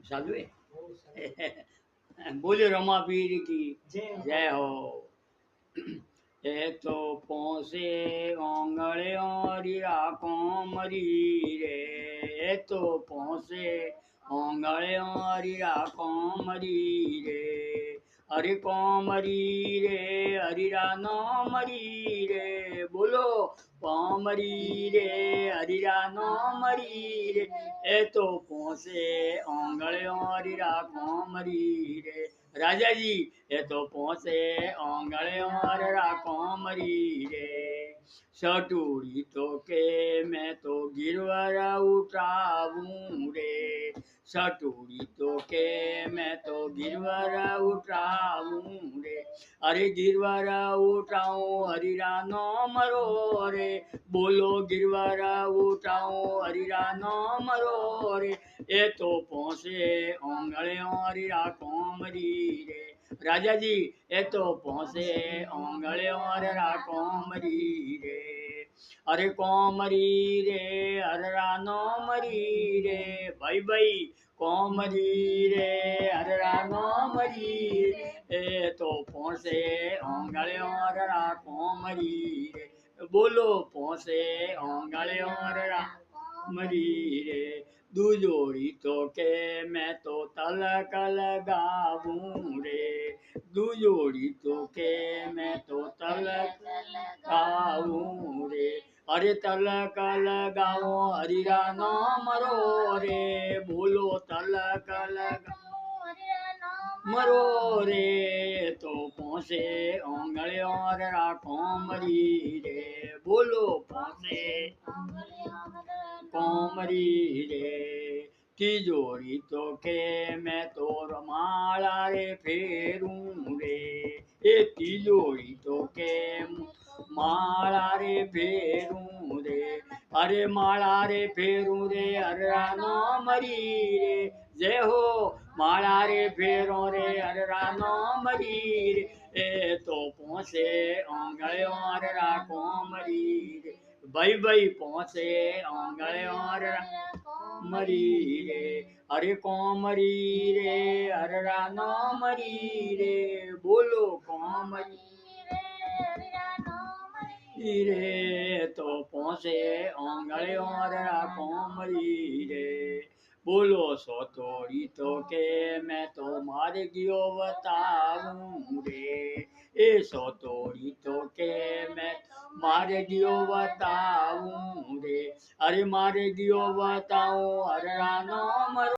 चालू है। बोले रमा पीर की जय हो। ए तो पौसे ओंगले और कोमरी रे, ए तो पौसे ओंगले और कोमरी रे, अरे कोमरी रे हरिरा नो मरी रे, बोलो कोमरी रे हरिरा नो मरी रे, ए तो पौसे ओंगले और कोमरी रे। राजा जी ये तो पहुंचे ओंगले और कोमरी रे, सटूरी तो के मैं तो गिरवर उठाऊं रे, सटूरी तो के मैं तो गिरवर उठाऊं रे, अरे गिरवर उठाऊं हरिरा नो मरो रे, बोलो गिरवर उठाऊं हरिरा नो मरो रे, ये तो पहुंचे ओंगले और कोमरी रे। राजा जी ये तो पहुंचे ओंगले और कोमरी रे, अरे कोमरी रे हररा नो मरी रे, भाई भाई कोमरी रे हररा नो मरी रे, ये तो पहुंचे ओंगले और कोमरी रे, बोलो पहुंचे ओंगले और मरी रे, दुजोड़ी तो के मैं तो तलक लगाऊं रे, दुजोड़ी तो के मैं तो तलक लगाऊं रे, अरे तलक लगाओ हरिरा नाम रो रे, बोलो तलक लगाओ मरो रे, तो पहुंचे ओंगले और कोमरी रे, बोलो पहुंचे कोमरी रे, तिजोरी तो के मैं तो रमाला रे फेरूं रे, ए तिजोरी तो के माला रे फेरूं रे, अरे माला रे फेरूं रे हररा नो मरी रे, जय हो माला रे फेरो रे हररा नो मरी रे, ए तो पहुंचे ओंगले और कोमरी रे, भाई भाई पहुंचे ओंगले और मरी रे, अरे कोमरी रे हररा नो मरी रे, बोलो कोमरी रे, तो पहुंचे ओंगले और कोमरी रे, बोलो सो तोड़ी तो के मैं तो मार गियो बताऊं रे, ए सो तोड़ी तो के मैं मार गियो बताऊं रे, अरे मार गियो बताऊं हररा नो मरो